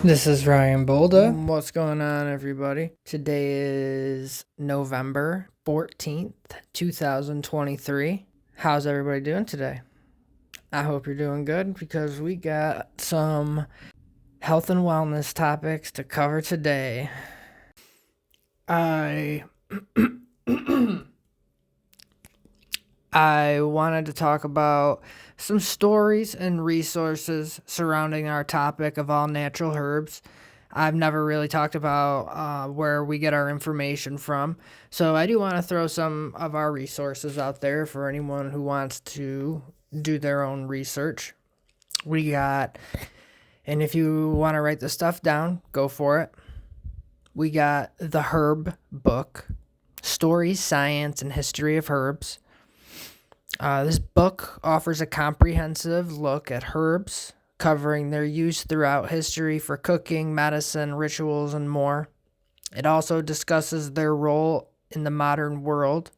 This is Ryan Bolda. What's going on, everybody? Today is November 14th, 2023. How's everybody doing today? I hope you're doing good because we got some health and wellness topics to cover today. I wanted to talk about some stories and resources surrounding our topic of all natural herbs. I've never really talked about where we get our information from. So I do want to throw some of our resources out there for anyone who wants to do their own research. We got, and if you want to write the stuff down, go for it. We got the Herb book, Stories, Science, and History of Herbs. This book offers a comprehensive look at herbs, covering their use throughout history for cooking, medicine, rituals, and more. It also discusses their role in the modern world,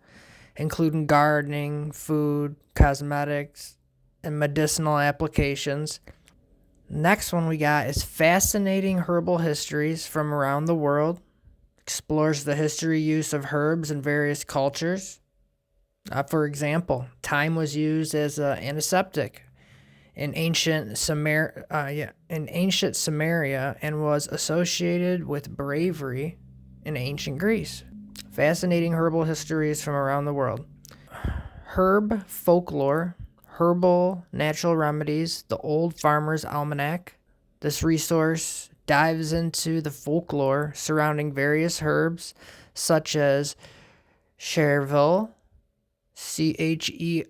including gardening, food, cosmetics, and medicinal applications. Next one we got is Fascinating Herbal Histories from Around the World. Explores the history use of herbs in various cultures. For example, thyme was used as an antiseptic in ancient Samaria and was associated with bravery in ancient Greece. Fascinating herbal histories from around the world. Herb folklore, herbal natural remedies, the Old Farmer's Almanac. This resource dives into the folklore surrounding various herbs such as Chervil, Chervil,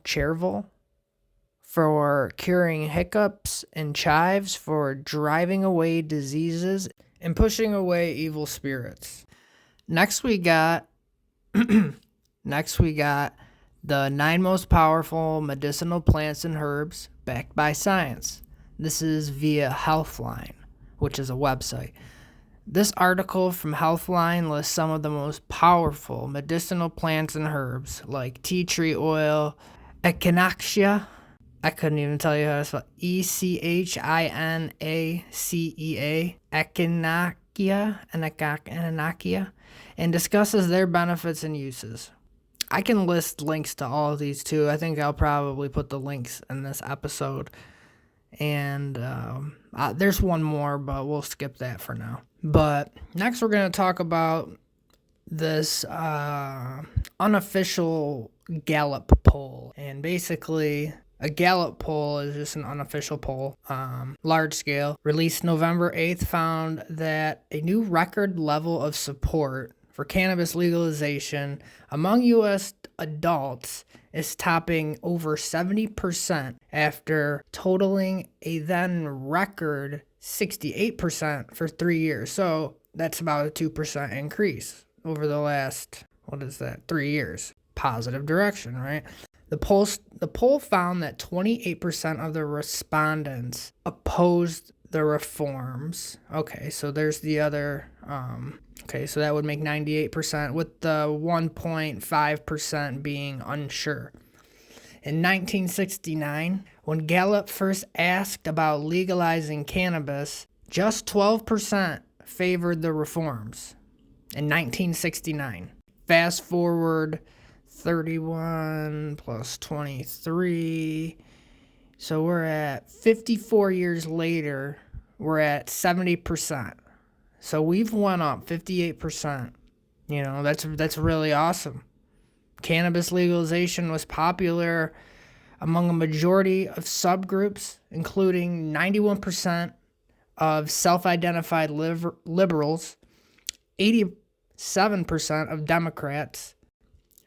Chervil, for curing hiccups and chives, for driving away diseases and pushing away evil spirits. Next we got the 9 most powerful medicinal plants and herbs backed by science. This is via Healthline, which is a website. This article from Healthline lists some of the most powerful medicinal plants and herbs like tea tree oil, echinacea. I couldn't even tell you how to spell Echinacea, echinacea, and discusses their benefits and uses. I can list links to all of these too. I think I'll probably put the links in this episode. And there's one more, but we'll skip that for now. But next we're going to talk about this unofficial Gallup poll. And basically, a Gallup poll is just an unofficial poll, large scale, released November 8th, found that a new record level of support for cannabis legalization among U.S. adults is topping over 70% after totaling a then record 68% for 3 years. So that's about a 2% increase over the last, 3 years. Positive direction, right? The poll found that 28% of the respondents opposed the reforms. Okay, so there's the other, so that would make 98%, with the 1.5% being unsure. In 1969, when Gallup first asked about legalizing cannabis, just 12% favored the reforms. In 1969. Fast forward 31 plus 23. So we're at 54 years later, we're at 70%. So we've went up 58%. You know, that's really awesome. Cannabis legalization was popular among a majority of subgroups, including 91% of self-identified liberals, 87% of Democrats,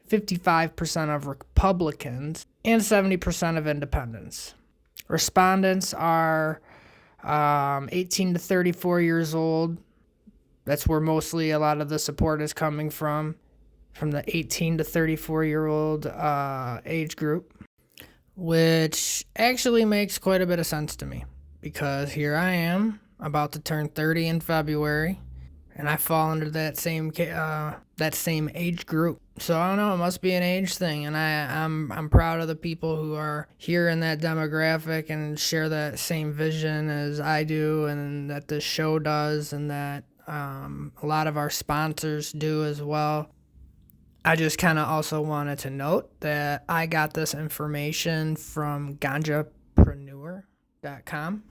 55% of Republicans, and 70% of independents. Respondents are 18 to 34 years old. That's where mostly a lot of the support is coming from the 18 to 34-year-old age group, which actually makes quite a bit of sense to me because here I am about to turn 30 in February, and I fall under that same age group. So I don't know, it must be an age thing, and I'm proud of the people who are here in that demographic and share that same vision as I do, and that this show does, and that a lot of our sponsors do as well. I just kind of also wanted to note that I got this information from ganjapreneur.com.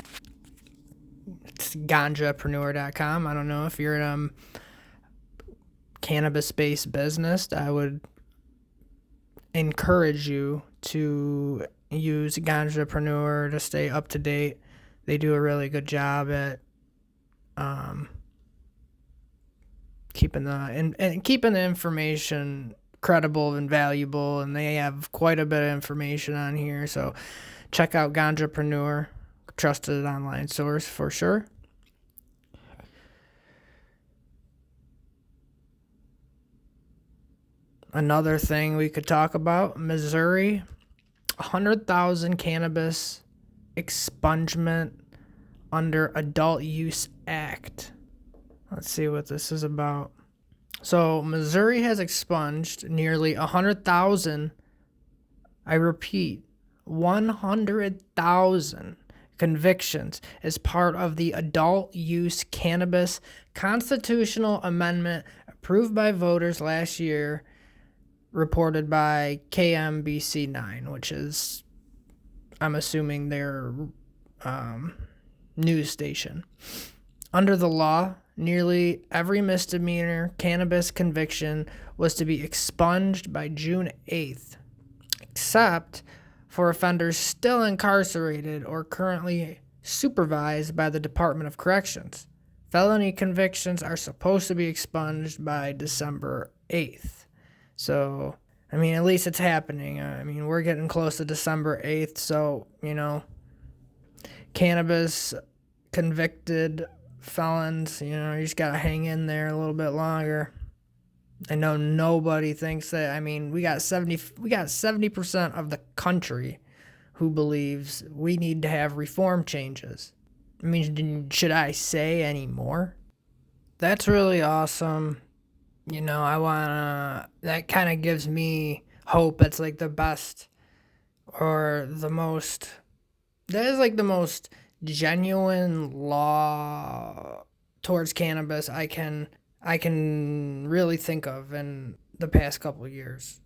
It's ganjapreneur.com. I don't know if you're in cannabis-based business. I would encourage you to use Ganjapreneur to stay up to date. They do a really good job at keeping the information credible and valuable, and they have quite a bit of information on here. So check out Ganjapreneur, trusted online source for sure. Another thing we could talk about, Missouri, 100,000 cannabis expungement under Adult Use Act. Let's see what this is about. So Missouri has expunged nearly 100,000, I repeat, 100,000 convictions as part of the Adult Use Cannabis Constitutional Amendment approved by voters last year, reported by KMBC9, which is, I'm assuming, their news station. Under the law, nearly every misdemeanor cannabis conviction was to be expunged by June 8th, except for offenders still incarcerated or currently supervised by the Department of Corrections. Felony convictions are supposed to be expunged by December 8th. So, I mean, at least it's happening. I mean, we're getting close to December 8th, so, cannabis convicted felons, you just got to hang in there a little bit longer. I know nobody thinks that. I mean, we got 70% of the country who believes we need to have reform changes. I mean, should I say any more? That's really awesome. That kind of gives me hope. That's like the best or the most, that is like the most genuine law towards cannabis I can really think of in the past couple of years,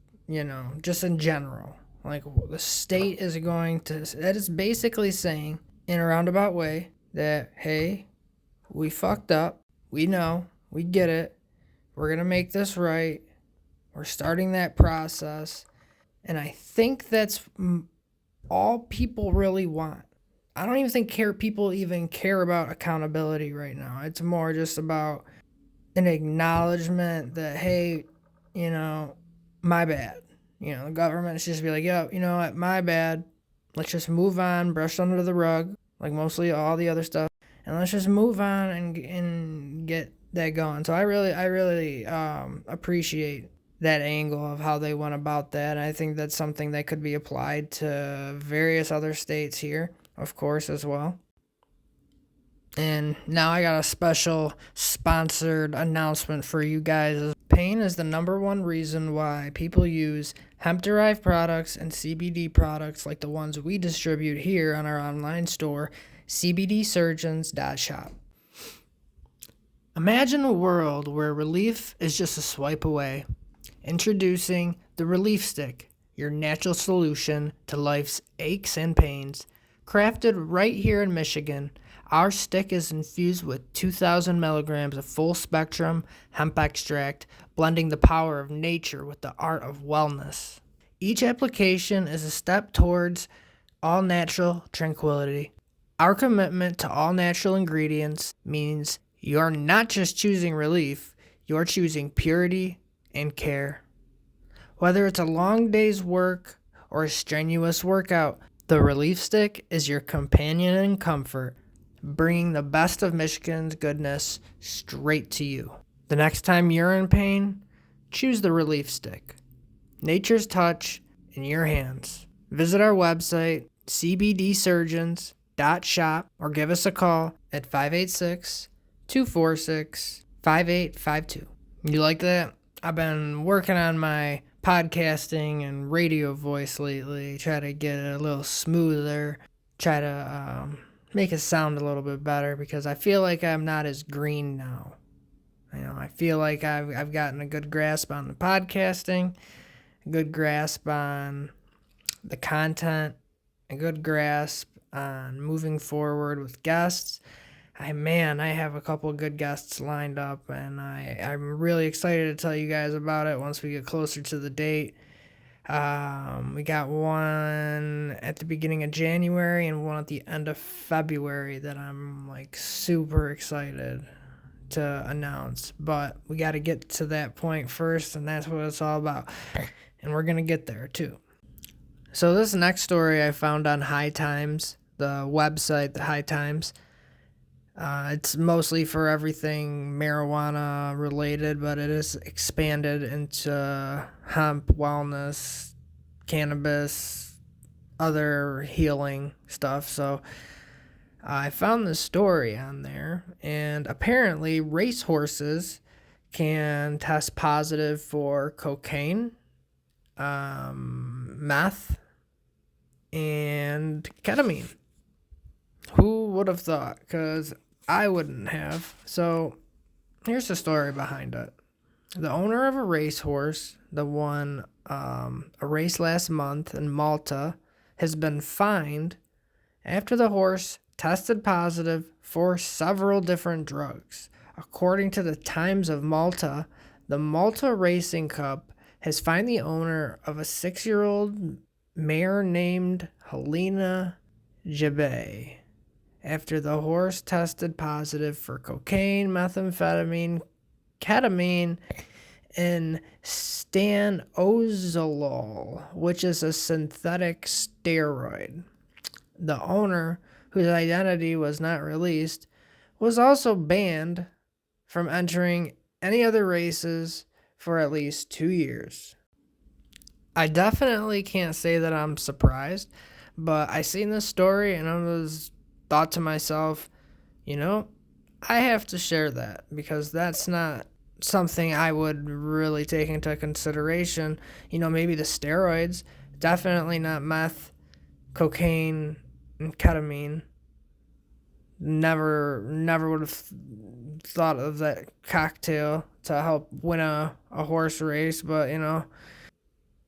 just in general. Like, the state is that is basically saying in a roundabout way that, hey, we fucked up. We know, we get it. We're going to make this right. We're starting that process. And I think that's all people really want. I don't even think people even care about accountability right now. It's more just about an acknowledgement that, hey, my bad. The government's just be like, yo, you know what, my bad. Let's just move on, brush under the rug, like mostly all the other stuff. And let's just move on and get that going. So I really appreciate that angle of how they went about that. I think that's something that could be applied to various other states here, of course, as well. And now I got a special sponsored announcement for you guys. Pain is the number one reason why people use hemp-derived products and CBD products like the ones we distribute here on our online store, cbdsurgeons.shop. Imagine a world where relief is just a swipe away. Introducing the Relief Stick, your natural solution to life's aches and pains. Crafted right here in Michigan, our stick is infused with 2,000 milligrams of full-spectrum hemp extract, blending the power of nature with the art of wellness. Each application is a step towards all-natural tranquility. Our commitment to all-natural ingredients means you're not just choosing relief, you're choosing purity and care. Whether it's a long day's work or a strenuous workout, the Relief Stick is your companion in comfort, bringing the best of Michigan's goodness straight to you. The next time you're in pain, choose the Relief Stick. Nature's touch in your hands. Visit our website, cbdsurgeons.shop, or give us a call at 586-246-5852. You like that? I've been working on my podcasting and radio voice lately, try to get it a little smoother, try to make it sound a little bit better because I feel like I'm not as green now. I feel like I've gotten a good grasp on the podcasting, a good grasp on the content, a good grasp on moving forward with guests. I have a couple of good guests lined up, and I'm really excited to tell you guys about it once we get closer to the date. We got one at the beginning of January and one at the end of February that I'm like super excited to announce, but we got to get to that point first, and that's what it's all about, and we're gonna get there too. So this next story I found on High Times, the website, the High Times. It's mostly for everything marijuana related, but it is expanded into hemp, wellness, cannabis, other healing stuff. So I found this story on there, and apparently racehorses can test positive for cocaine, meth, and ketamine. Who would have thought? Because I wouldn't have. So here's the story behind it. The owner of a racehorse that won a race last month in Malta has been fined after the horse tested positive for several different drugs. According to the Times of Malta, the Malta Racing Cup has fined the owner of a 6-year-old mare named Helena Jabay after the horse tested positive for cocaine, methamphetamine, ketamine, and stanozolol, which is a synthetic steroid. The owner, whose identity was not released, was also banned from entering any other races for at least 2 years. I definitely can't say that I'm surprised, but I seen this story and I was thought to myself, I have to share that because that's not something I would really take into consideration. Maybe the steroids, definitely not meth, cocaine, and ketamine. Never would have thought of that cocktail to help win a horse race, but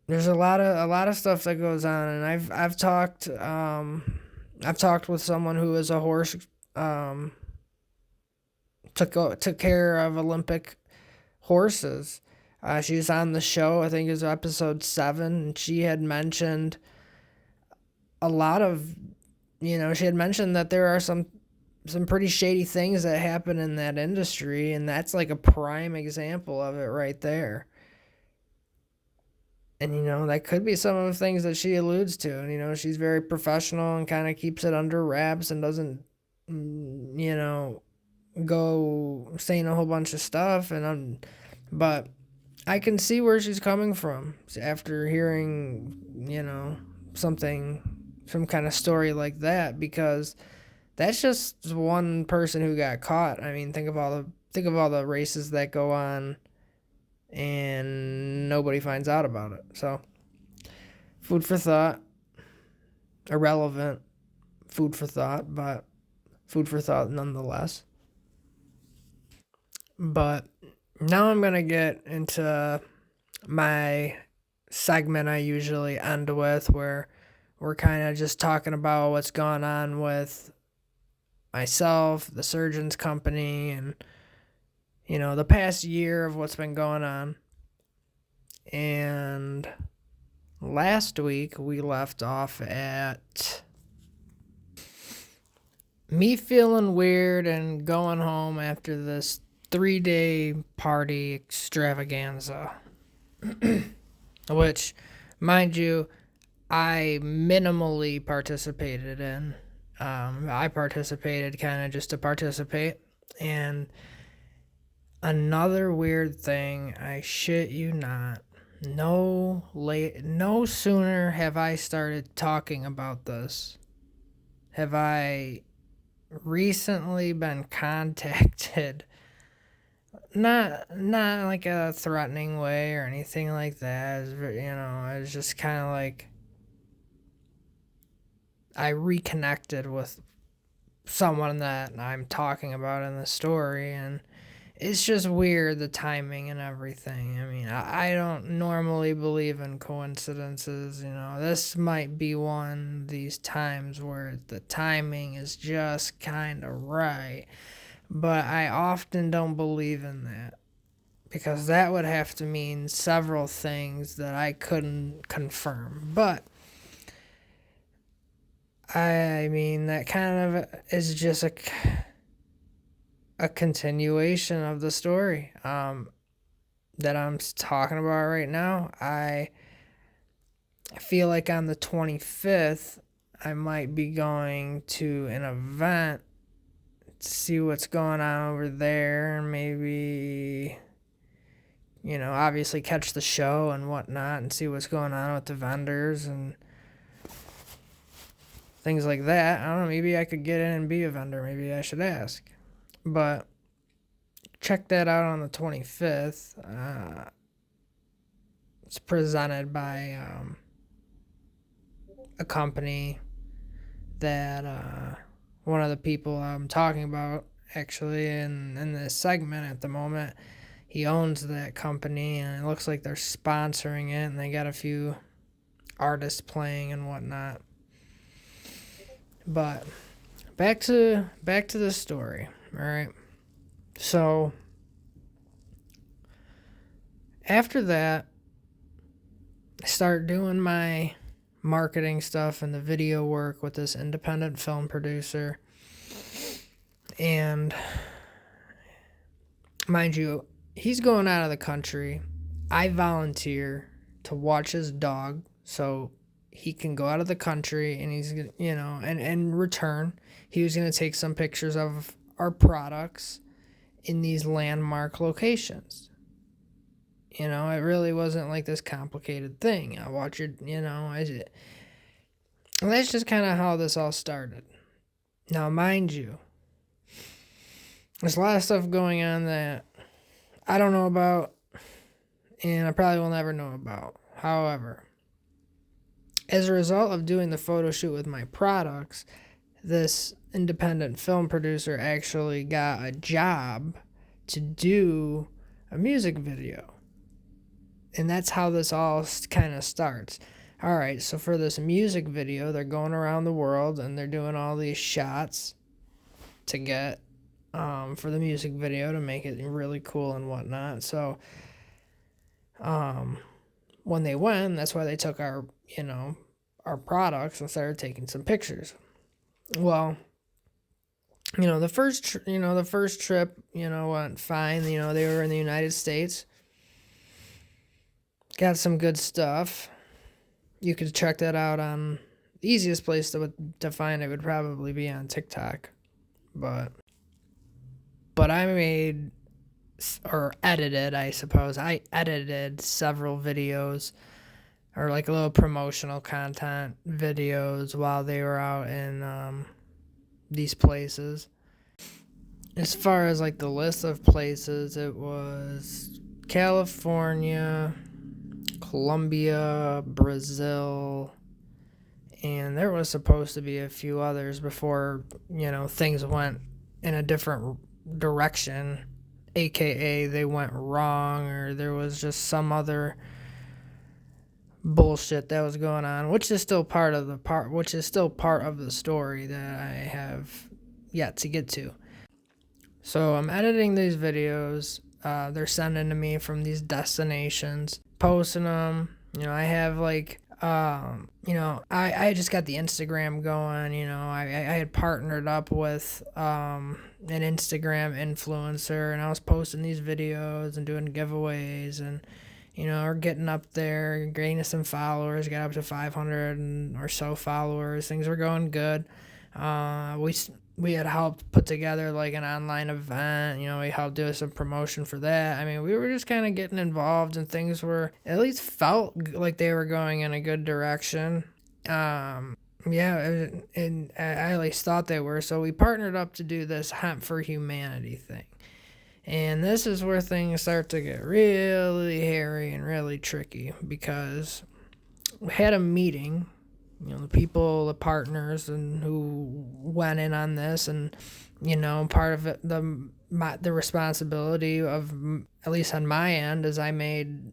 there's a lot of stuff that goes on, and I've talked with someone who is a horse, took care of Olympic horses. She was on the show, I think it was episode 7, and she had mentioned a lot of, she had mentioned that there are some pretty shady things that happen in that industry, and that's like a prime example of it right there. And, that could be some of the things that she alludes to. And, she's very professional and kind of keeps it under wraps and doesn't, go saying a whole bunch of stuff. But I can see where she's coming from after hearing, some kind of story like that, because that's just one person who got caught. I mean, think of all the races that go on and nobody finds out about it. So, food for thought. Irrelevant food for thought, but food for thought nonetheless. But now I'm going to get into my segment I usually end with, where we're kind of just talking about what's going on with myself, the Surgeons Company, and the past year of what's been going on. And last week we left off at me feeling weird and going home after this 3-day party extravaganza, which, mind you, I minimally participated in. I participated kind of just to participate. And another weird thing, I shit you not, no sooner have I started talking about this, have I recently been contacted, not like a threatening way or anything like that. It's just kind of like I reconnected with someone that I'm talking about in the story, and it's just weird, the timing and everything. I mean, I don't normally believe in coincidences. This might be one of these times where the timing is just kind of right, but I often don't believe in that because that would have to mean several things that I couldn't confirm. But I mean, that kind of is just a continuation of the story that I'm talking about right now. I feel like on the 25th, I might be going to an event to see what's going on over there, and maybe, obviously catch the show and whatnot and see what's going on with the vendors and things like that. I don't know, maybe I could get in and be a vendor. Maybe I should ask. But check that out on the 25th. It's presented by a company that one of the people I'm talking about, actually, in this segment at the moment, he owns that company, and it looks like they're sponsoring it, and they got a few artists playing and whatnot. But back to the story. All right. So after that, I start doing my marketing stuff and the video work with this independent film producer. And mind you, he's going out of the country. I volunteer to watch his dog so he can go out of the country, and he's, and in return, he was going to take some pictures of our products in these landmark locations. It really wasn't like this complicated thing. I watch it, that's just kind of how this all started. Now, mind you, there's a lot of stuff going on that I don't know about, and I probably will never know about. However, as a result of doing the photo shoot with my products, this independent film producer actually got a job to do a music video. And that's how this all kind of starts. All right, so for this music video, they're going around the world and they're doing all these shots to get for the music video to make it really cool and whatnot. So when they went, that's why they took our products and started taking some pictures. Well, the first trip, went fine. They were in the United States. Got some good stuff. You could check that out on the easiest place to find it would probably be on TikTok. But I made, or edited, I suppose. I edited several videos, or like little promotional content videos while they were out in these places. As far as like the list of places, it was California, Colombia, Brazil, and there was supposed to be a few others before, things went in a different direction, aka they went wrong, or there was just some other bullshit that was going on, which is still part of the story that I have yet to get to. So I'm editing these videos. They're sending to me from these destinations, posting them. I have like, I just got the Instagram going. I had partnered up with an Instagram influencer, and I was posting these videos and doing giveaways, and we're getting up there, gaining some followers, got up to 500 or so followers. Things were going good. We had helped put together like an online event. We helped do some promotion for that. I mean, we were just kind of getting involved, and things were, at least felt like they were going in a good direction. And I at least thought they were. So we partnered up to do this Hemp for Humanity thing. And this is where things start to get really hairy and really tricky, because we had a meeting, the people, the partners, and who went in on this, and part of it, the responsibility of, at least on my end, is I made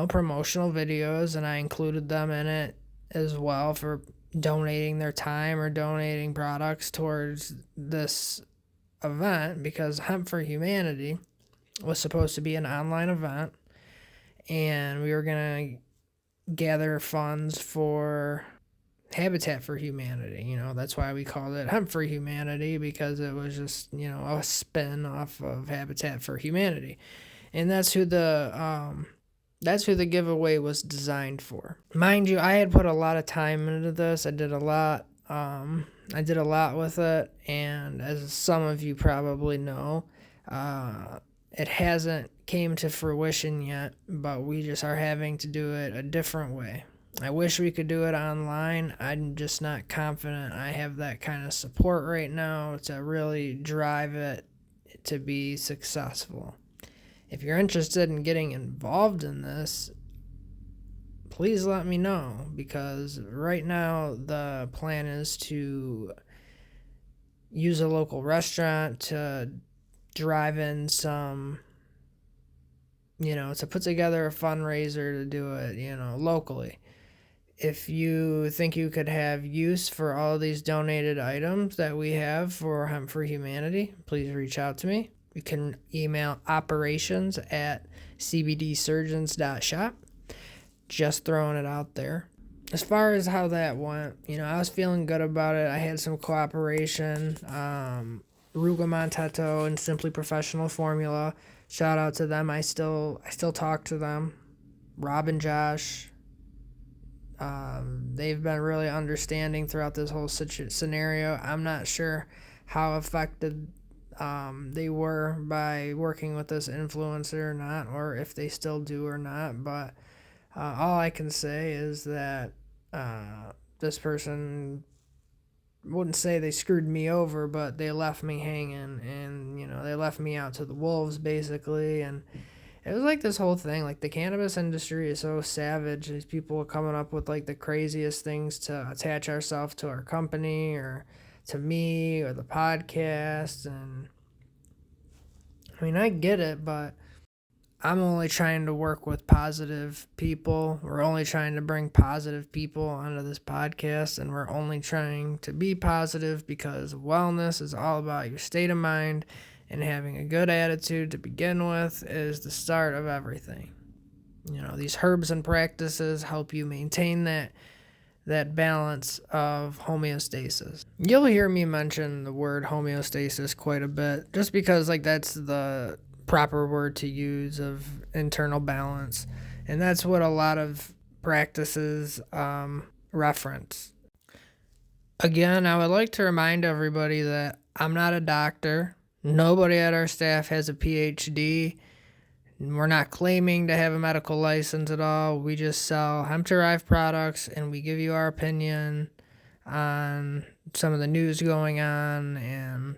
promotional videos, and I included them in it as well for donating their time or donating products towards this event, because Hemp for Humanity was supposed to be an online event, and we were going to gather funds for Habitat for Humanity. That's why we called it Hemp for Humanity, because it was just, a spin off of Habitat for Humanity. And that's who the giveaway was designed for. Mind you, I had put a lot of time into this. I did a lot with it, and as some of you probably know, it hasn't came to fruition yet, but we just are having to do it a different way. I wish we could do it online. I'm just not confident I have that kind of support right now to really drive it to be successful. If you're interested in getting involved in this, please let me know, because right now the plan is to use a local restaurant to drive in some, to put together a fundraiser to do it, locally. If you think you could have use for all these donated items that we have for Hemp for Humanity, please reach out to me. You can email operations@cbdsurgeons.shop. Just throwing it out there. As far as how that went, I was feeling good about it. I had some cooperation. Ruga Montato and Simply Professional Formula. Shout out to them. I still talk to them. Rob and Josh. They've been really understanding throughout this whole scenario. I'm not sure how affected they were by working with this influencer or not, or if they still do or not, but all I can say is that this person, wouldn't say they screwed me over, but they left me hanging, and they left me out to the wolves basically. And it was like this whole thing, like the cannabis industry is so savage. These people are coming up with like the craziest things to attach ourselves to our company or to me or the podcast. And I get it, but I'm only trying to work with positive people. We're only trying to bring positive people onto this podcast, and we're only trying to be positive because wellness is all about your state of mind, and having a good attitude to begin with is the start of everything. These herbs and practices help you maintain that balance of homeostasis. You'll hear me mention the word homeostasis quite a bit, just because that's the proper word to use of internal balance, and that's what a lot of practices reference. Again, I would like to remind everybody that I'm not a doctor. Nobody at our staff has a PhD. We're not claiming to have a medical license at all. We just sell hemp-derived products, and we give you our opinion on some of the news going on, and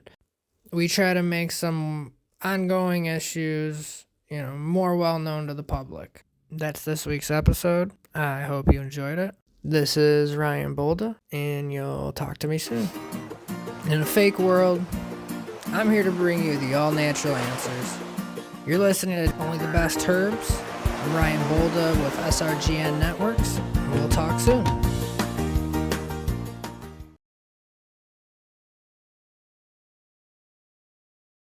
we try to make some ongoing issues, more well known to the public. That's this week's episode. I hope you enjoyed it. This is Ryan Bolda, and you'll talk to me soon. In a fake world, I'm here to bring you the all-natural answers. You're listening to Only the Best Herbs. I'm Ryan Bolda with SRGN Networks, and we'll talk soon.